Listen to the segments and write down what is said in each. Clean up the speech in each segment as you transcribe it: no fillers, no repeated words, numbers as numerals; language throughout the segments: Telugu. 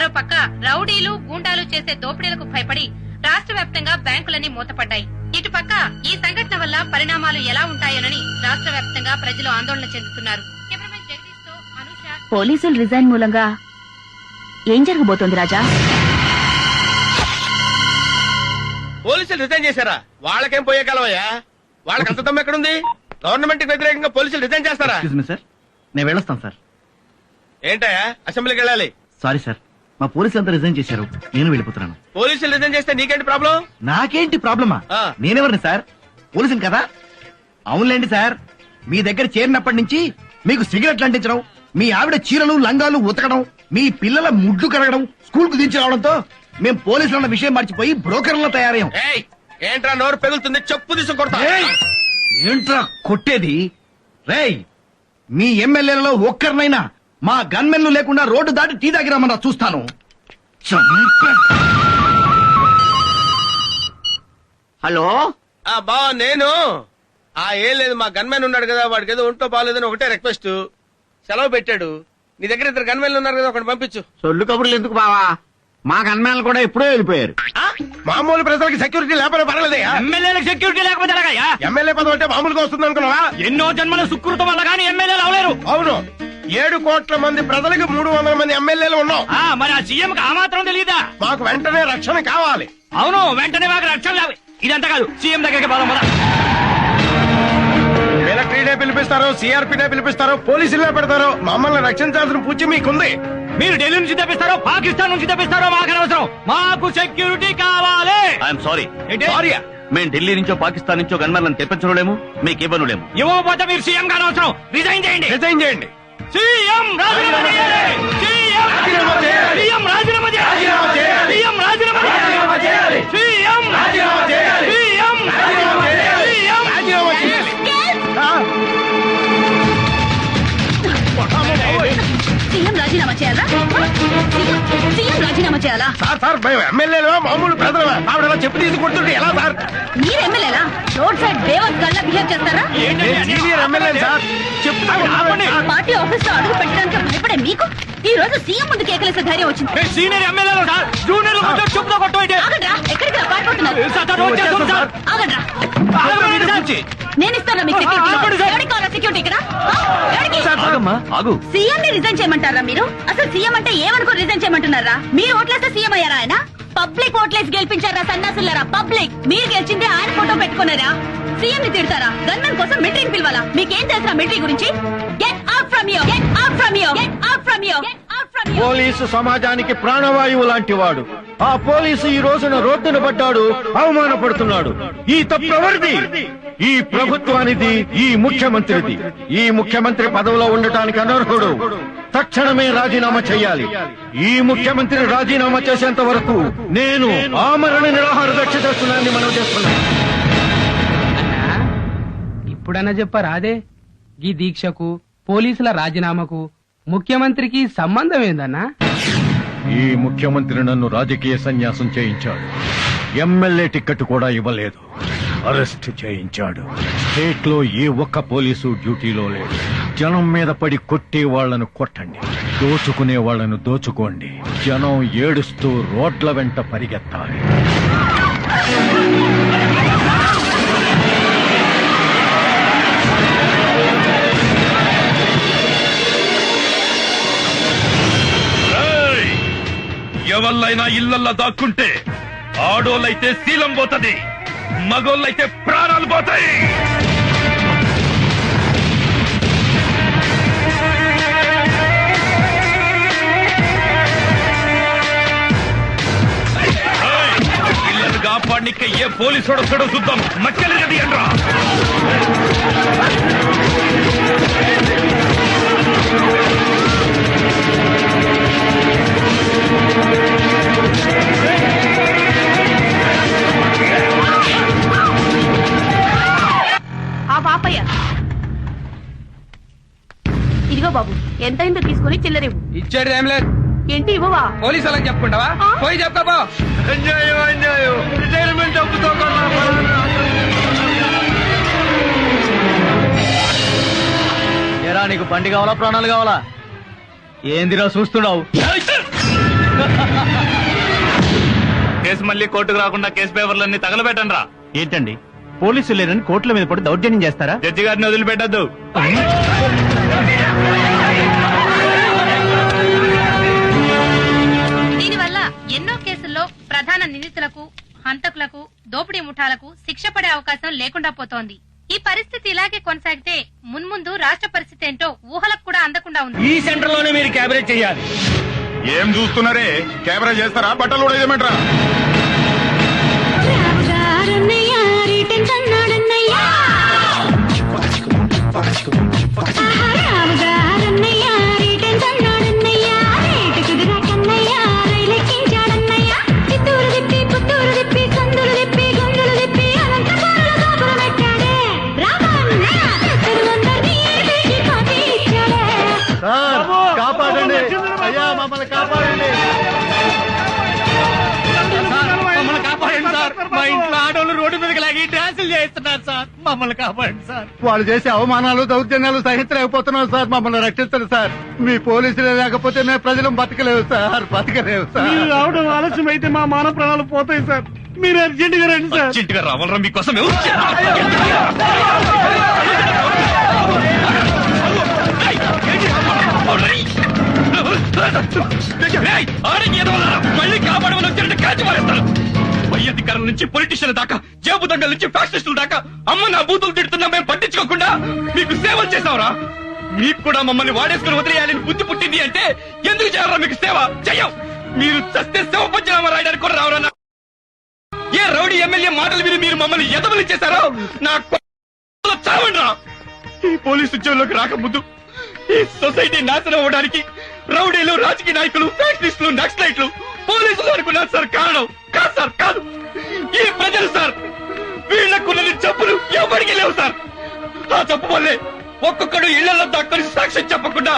మరో పక్క రౌడీలు గూండాలు చేసే దోపిడీలకు భయపడి రాష్ట్ర వ్యాప్తంగా బ్యాంకులన్నీ మూతపడ్డాయి. ఇటు పక్క ఈ సంఘటన వల్ల పరిణామాలు ఎలా ఉంటాయోనని రాష్ట్ర వ్యాప్తంగా ప్రజలు ఆందోళన చెందుతున్నారు. పోలీసులు రిజైన్ మూలంగా ఏం జరగబోతోంది రాజా? పోలీసులు రిజైన్ చేశారా? వాళ్ళకేం పోయే కాలమయ్యా? వాళ్ళకి అంత దమ్ము ఎక్కడుంది? గవర్నమెంట్ కి వ్యతిరేకంగా పోలీసులు రిజైన్ చేస్తారా? సార్ నేను వెళ్ళొస్తాను సార్. ఏంటయ్యా అసెంబ్లీకి వెళ్ళాలి? సారీ సార్, మా పోలీసులు అంతా రిజైన్ చేశారు, నేను వెళ్ళిపోతున్నాను. పోలీసులు రిజైన్ చేస్తే నీకేంటి ప్రాబ్లం? నాకేంటి ప్రాబ్లమా? నేనెవరిని సార్? పోలీసులు కదా. అవునులేండి సార్, మీ దగ్గర చేరినప్పటి నుంచి మీకు సిగరెట్లు అంటించడం, మీ ఆవిడ చీరలు లంగాలు ఉతకడం, మీ పిల్లల ముడ్లు కడగడం, స్కూల్ కు దించి రావడంతో మేము పోలీసులు అన్న విషయం మర్చిపోయి బ్రోకర్లా తయారయ్యాం. ఏంట్రా నోరు పెగులుతుంది? చెప్పు తీసు కొడతా. ఏంట్రా కొట్టేది? రేయ్, మీ ఎమ్మెల్యేలలో ఒక్కరినైనా మా గన్మెన్లు లేకుండా రోడ్డు దాటి టీ దగ్గరమన్నా చూస్తాను. హలో బా నేను ఏం లేదు, మా గన్మెన్ ఉన్నాడు కదా, వాడికి ఏదో ఒంట్లో బాగాలేదని ఒకటే రిక్వెస్ట్. సెలవు పెట్టాడు. నీ దగ్గర 2 గన్మెన్లు ఉన్నారు కదా, ఒకటి పంపించు. సొల్లు కబుర్లు ఎందుకు బావా? మా గన్మేనలు కూడా ఎప్పుడో వెళ్ళిపోయారు. మామూలు ప్రజలకి సెక్యూరిటీ లేకపోతే పర్వాలేదు. ఎమ్మెల్యేలకు సెక్యూరిటీ లేకపోతే ఎమ్మెల్యే పదవి అంటే మామూలుగా వస్తుంది అనుకున్నావా? ఎన్నో జన్మల సుకృతం వల్ల కానీ ఎమ్మెల్యేలు అవలేరు. అవును, 7 కోట్ల మంది ప్రజలకు 300 మంది ఎమ్మెల్యేలు ఉన్నాం. మరి ఆ సీఎం కి ఆ మాత్రం తెలియదా? మాకు వెంటనే రక్షణ కావాలి. అవును, వెంటనే మాకు రక్షణ కావాలి. ఇదంతా కాదు, సీఎం దగ్గరికి పోదాం. మిలిటరీనే పిలిపిస్తారు, సిఆర్పీనే పిలిపిస్తారు, పోలీసులే పెడతారు. మమ్మల్ని రక్షించాల్సిన పూచి మీకుంది. మీరు ఢిల్లీ నుంచి తెప్పిస్తారో పాకిస్తాన్ నుంచి తెప్పిస్తారో మాకు అనవసరం. మాకు సెక్యూరిటీ కావాలి. I'm sorry. సారీయా? మేము ఢిల్లీ నుంచో పాకిస్తాన్ నుంచో గన్మెన్లను తెప్పించలేము, మీకు ఇవ్వనులేము. ఇవ్వకపోతే మీరు సీఎం కానవసరం. రిజైన్ చేయండి. రిజైన్ చేయండి. సీఎం రాజీనామా చేయాలి. సీఎం రాజీనామా చేయాలి. సీఎం రాజీనామా చేయాలి. సీఎం రాజీనామా చేయాలి. సీఎం రాజీనామా చేయాలి. సీఎం రాజీనామా చేయాలి. సీఎం రాజీనామా చేయాలి. సీఎం రాజీనామా చేయాలా? సీఎం రాజీనామా చేయాలా? సార్ మేము ఎమ్మెల్యేలు మామూలు ప్రజలు. ఆవిడ చెప్పు తీసుకుంటుంటే ఎలా సార్? మీరు ఎమ్మెల్యేలా? రోడ్ సైడ్ దేవత్ గల్లా బిహేవ్ చేస్తారా? Senior MLA sir. Party office లో అడుగు పెట్టడానికి భయపడే మీకు ఈ రోజు సీఎం ముందు కేకలేసే ధైర్యం వచ్చింది. సీనియర్ ఎమ్మెల్యేలు సార్, జూనియర్ చెప్పుతో కొట్టండి. ఆగండ్రా, ఎక్కడికి పారిపోతున్నారు? ఆగండ్రా, నేను ఇస్తాను మీకు సెక్యూరిటీ. ఇక్కడ సీఎం ని రిజైన్ చేయమంటారా మీరు? అసలు సీఎం అంటే ఏమనుకో రిజైన్ చేయమంటున్నారా? మీరు ఓట్లేస్తే సీఎం అయ్యారా? ఆయన పబ్లిక్ ఓట్లేసి గెలిపించారా? సన్నాసులారా పబ్లిక్. మీరు గెలిచిందే ఆయన ఫోటో పెట్టుకున్నారా? సీఎం ని తిడతారా? గన్మెన్ కోసం మిలిటరీని పిలవాలా? మీకేం తెలుసా మిలిటరీ గురించి? Get out from here. Get out from here. Get out from here. Get out from here. Police సమాజానికి ప్రాణవాయువు లాంటి వాడు. ఆ పోలీసు ఈ రోజున రోడ్డున పడ్డాడు, అవమానపడుతున్నాడు. ఈ తప్పు ఎవరిది? ఈ ప్రభుత్వానిది, ఈ ముఖ్యమంత్రిది. ఈ ముఖ్యమంత్రి పదవిలో ఉండటానికి అనర్హుడు. తక్షణమే రాజీనామా చేయాలి. ఈ ముఖ్యమంత్రి రాజీనామా చేసేంత వరకు నేను ఆమరణ నిరాహార దీక్ష చేస్తున్నానని మనం చేస్తున్నాం. ఇప్పుడన్నా చెప్పారా? అదే ఈ దీక్షకు పోలీసుల రాజీనామాకు ముఖ్యమంత్రికి సంబంధం ఏందన్నా? ఈ ముఖ్యమంత్రి నన్ను రాజకీయ సన్యాసం చేయించాడు. ఎమ్మెల్యే టికెట్ కూడా ఇవ్వలేదు, అరెస్ట్ చేయించాడు. స్టేట్ లో ఏ ఒక్క పోలీసు డ్యూటీలో లేడు. జనం మీద పడి కొట్టే వాళ్లను కొట్టండి, దోచుకునే వాళ్లను దోచుకోండి. జనం ఏడుస్తూ రోడ్ల వెంట పరిగెత్తాలి. ఎవళ్ళైనా ఇళ్లల్లో దాక్కుంటే ఆడోళ్ళైతే శీలం పోతుంది, మగోళ్ళైతే ప్రాణాలు పోతాయి. ఇళ్లను కాపాడికే ఏ పోలీసు వస్తాడో చూద్దాం. మక్కలు గది అండ్రా. పాపయ్య, ఇదిగో బాబు, ఎంతైందో తీసుకుని చిల్లరేవు. ఇచ్చేది ఏం లేదు. ఏంటి ఇవ్వవా? పోలీసు వాళ్ళకి చెప్పుకుంటావా? పోయి చెప్తావా? రిటైర్మెంట్ డబ్బుతో నీకు బండి కావాలా, ప్రాణాలు కావాలా? ఏందిరా చూస్తున్నావు? కేసు మళ్ళీ కోర్టుకు రాకుండా కేసు పేపర్లన్నీ తగలబెట్టండి రా. ఏంటండి పోలీసులు లేరని కోర్టుల మీద పడి దౌర్జన్యం చేస్తారా? జడ్జి గారిని వదిలిపెట్టద్దు. దీనివల్ల ఎన్నో కేసుల్లో ప్రధాన నిందితులకు, హంతకులకు, దోపిడీ ముఠాలకు శిక్ష పడే అవకాశం లేకుండా పోతోంది. ఈ పరిస్థితి ఇలాగే కొనసాగితే మున్ముందు రాష్ట్ర పరిస్థితి ఏంటో ఊహలకు కూడా అందకుండా ఉంది. ఈ సెంటర్ లోనే మీరు క్యాబినెట్ చేయాలి. ఏం చూస్తున్నారే? కెమెరా చేస్తారా? బట్టలు కూడా ఇదేమంటారా? కాపాడండి అయ్యా, మమ్మల్ని కాపాడండి. మమ్మల్ని కాపాడండి సార్. మా ఇంట్లో ఆడోళ్ళు రోడ్డు మీదకి లాగి డాన్సులు చేస్తున్నారు సార్. మమ్మల్ని కాపాడండి సార్. వాళ్ళు చేసే అవమానాలు దౌర్జన్యాలు సహించలేకపోతున్నాం సార్. మమ్మల్ని రక్షించండి సార్. మీ పోలీసులే లేకపోతే మేము ప్రజలు బతకలేవు సార్, బతకలేవు సార్. మీరు రావడం ఆలస్యం అయితే మా మానవ ప్రాణాలు పోతాయి సార్. మీరు అర్జెంట్ గా రండి సార్. అర్జెంట్ గా రావాలరా మీకోసం. మళ్ళీ కాపాడమని వచ్చారంటే కాచి మారేస్తారు. పై అధికారుల నుంచి పొలిటీషియన్ దాకా, జేబు దండల నుంచి ఫ్యాక్షనిస్టుల దాకా అమ్మ నా బూతులు తిడుతున్నా మేము పట్టించుకోకుండా మీకు సేవలు చేసావురా. మీకు కూడా మమ్మల్ని వాడేసుకుని వదిలేయాలని బుద్ధి పుట్టింది అంటే ఎందుకు చేయాలరా మీకు సేవ? చెయ్యం. మీరు చస్తే సేవ పంచనామా రాయడానికి కూడా రావరా? ఏ రౌడీ ఎమ్మెల్యే మాటలు విని మీరు మమ్మల్ని ఎదవలు చేశారో నా చావండి రా. ఈ పోలీసు ఉద్యోగంలోకి రాకముందు ఈ సొసైటీ నాశనం అవ్వడానికి రౌడీలు, రాజకీయ నాయకులు, ఫ్యాక్షనిస్టులు, నక్సలైట్లు, పోలీసులు అనుకున్నారు సార్. కారణం కాదు సార్, కాదు. ఈ ప్రజలు సార్. వీళ్లకున్నది జబ్బులు ఎవరికి లేవు సార్. ఆ జబ్బు వల్లే ఒక్కొక్కడు ఇళ్లలో దాక్కుని సాక్ష్యం చెప్పకుండా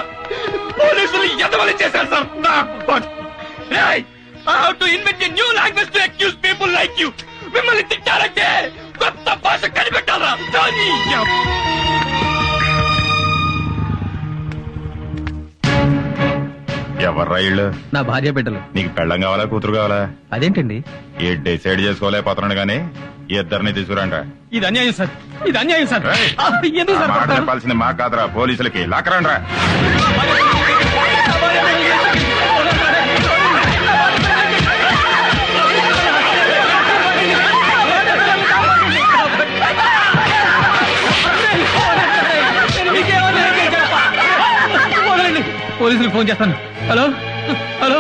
పోలీసులు ఎదవలు చేశారు sir. I have to invent a new language to accuse people like you. మిమ్మల్ని తిట్టాలంటే కొత్త భాష కనిపెట్టాలా? ఎవర్రా ఇళ్ళు? నా భార్య బిడ్డలు. నీకు పెళ్ళం కావాలా, కూతురు కావాలా? అదేంటండి? ఏ డిసైడ్ చేసుకోలేకపోతున్నాడు గానీ ఇద్దరిని తీసుకురంట. ఇది అన్యాయం సార్. ఇది అన్యాయం సార్. ఎందుకు సార్ మాట చెప్పాల్సింది మా కాదురా, పోలీసులకి. లాకరండ్రా. పోలీసులకు ఫోన్ చేస్తాను. హలో హలో,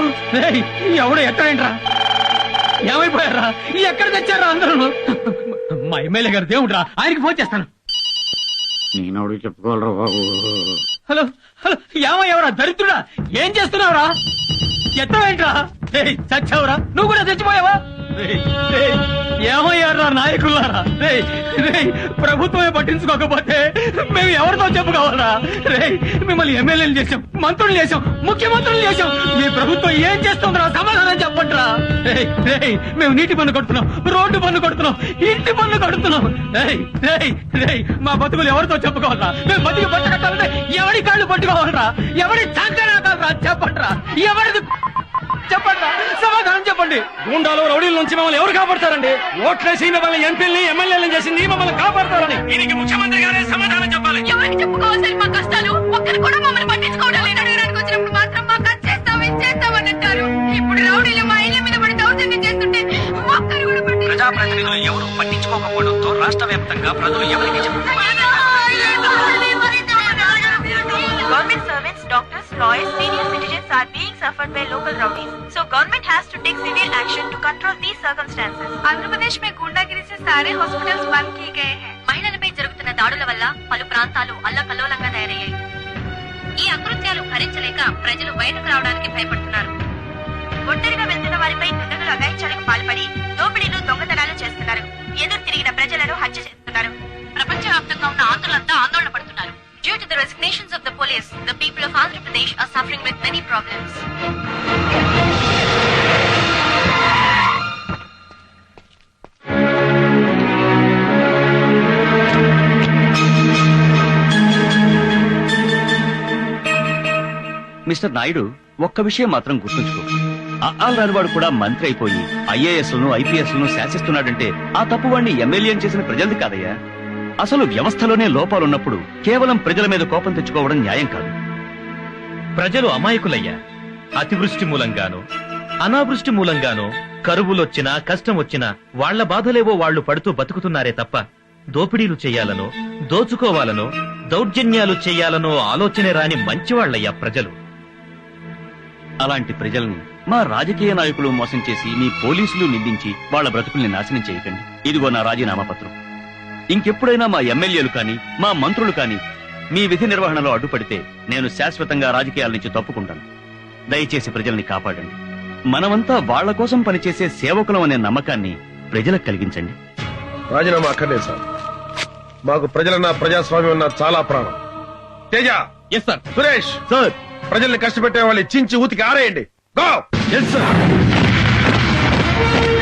ఎవడో ఎక్కడేంట్రా? ఏమైపోయారా? ఎక్కడ తెచ్చారా అందరూ? మా ఎమ్మెల్యే గారు దేవుడ్రా, ఆయనకి ఫోన్ చేస్తాను. నేను చెప్పుకోవాలరా బాబు. హలో హలో, ఏమయ్యావరా దరిద్రుడా? ఏం చేస్తున్నావురా? ఎత్తవేంట్రా? చచ్చావురా? నువ్వు కూడా చచ్చిపోయావా? ఏమయ్యారా నాయకులారా? ప్రభుత్వమే పట్టించుకోకపోతే మేము ఎవరితో చెప్పుకోవాలరా? మిమ్మల్ని ఎమ్మెల్యేలు చేసాం, మంత్రులు చేసాం, ముఖ్యమంత్రులు చేసాం. ఈ ప్రభుత్వం ఏం చేస్తుందిరా? సమాధానం చెప్పండిరా. మేము నీటి పన్ను కడుతున్నాం, రోడ్డు పన్ను కడుతున్నాం, ఇంటి పన్ను కడుతున్నాం. మా బతుకులు ఎవరితో చెప్పుకోవాలరా? మేము బతికి బట్ట కట్టాలంటే ఎవరి కాళ్ళు పట్టుకోవాలరా? ఎవరి సంకరా చెప్పండిరా. ఎవరిది చెప్పండి, సమాధానం చెప్పండి. గూండాలు, రౌడీల నుంచి మమ్మల్ని ఎవరు కాపాడతారండి? ఓట్లేసి మిమ్మల్ని ఎంపీలని, ఎమ్మెల్యేలను చేసింది మమ్మల్ని కాపాడతారని దీనికి ముఖ్యమంత్రి గారే సమాధానం చెప్పాలి. ఎవరికి చెప్పుకోవాలి మా కష్టాలు? ఒక్కరు కూడా మమ్మల్ని పట్టించుకోవడం లేదు. అడగడానికి వచ్చినప్పుడు మాత్రం మాకు అది చేస్తాం, ఇది చేస్తామని అంటారు. ఇప్పుడు రౌడీలు మా ఇళ్ల మీద పడి దౌర్జన్యం చేస్తుంటే ఒక్కరు కూడా ప్రజాప్రతినిధులు ఎవరు పట్టించుకోకపోవడంతో రాష్ట్ర వ్యాప్తంగా ప్రజలు ఎవరికి Government servants, doctors, lawyers, senior citizens are being suffered by local rowdies. So government has to take severe action to control these circumstances. Andhra Pradesh में गुंडागिरी से सारे हॉस्पिटल्स बंद किए गए हैं. మహిళలపై జరుగుతున్న దాడుల వల్ల పలు ప్రాంతాలు అల్లకల్లోలంగా తయారయ్యాయి. ఈ అకృత్యాలు భరించలేక ప్రజలు బయటకు రావడానికి భయపడుతున్నారు. ఒంటరిగా వెళ్తున్న వారిపై దుండగులు అగాయిత్యాలకు పాల్పడి దోపిడీలు, దొంగతనాలు చేస్తున్నారు. ఎదురు తిరిగిన ప్రజలను హత్య చేస్తున్నారు. ప్రపంచవ్యాప్తంగా ఉన్న ఆంధ్రులంతా ఆందోళన పడుతున్నారు. Due to the resignations of the police, the people of Andhra Pradesh are suffering with many problems. Mister Naidu, ఒక్క విషయం మాత్రం గుర్తుంచుకో. రానివాడు కూడా మంత్రి అయిపోయి ఐఏఎస్ లను ఐపీఎస్ లను శాసిస్తున్నాడంటే ఆ తప్పు వాడిని ఎమ్మెల్యే చేసిన ప్రజలది కాదయ్యా. అసలు వ్యవస్థలోనే లోపాలున్నప్పుడు కేవలం ప్రజల మీద కోపం తెచ్చుకోవడం న్యాయం కాదు. ప్రజలు అమాయకులయ్యా. అతివృష్టి మూలంగానో అనావృష్టి మూలంగానో కరువులొచ్చినా కష్టం వచ్చినా వాళ్ల బాధలేవో వాళ్లు పడుతూ బతుకుతున్నారే తప్ప దోపిడీలు చెయ్యాలనో దోచుకోవాలనో దౌర్జన్యాలు చెయ్యాలనో ఆలోచనే రాని మంచివాళ్లయ్యా ప్రజలు. అలాంటి ప్రజల్ని మా రాజకీయ నాయకులు మోసం చేసి మీ పోలీసులు నిందించి వాళ్ల బ్రతుకుల్ని నాశనం చేయకండి. ఇదిగో నా రాజీనామా పత్రం. ఇంకెప్పుడైనా మా ఎమ్మెల్యేలు కాని మా మంత్రులు కాని మీ విధి నిర్వహణలో అడ్డుపడితే నేను శాశ్వతంగా రాజకీయాల నుంచి తప్పుకుంటాను. దయచేసి ప్రజల్ని కాపాడండి. మనమంతా వాళ్ల కోసం పనిచేసే సేవకులం అనే నమ్మకాన్ని ప్రజలకు కలిగించండి. రాజీనామా అక్కర్లేదు సార్. మాకు ప్రజలన్నా ప్రజాస్వామ్యం అన్నా చాలా ప్రాణం. Teja, yes sir. Suresh sir, ప్రజల్ని కష్టపెట్టే వాళ్ళు చించి ఊతికి ఆరేయండి. గో. Yes sir.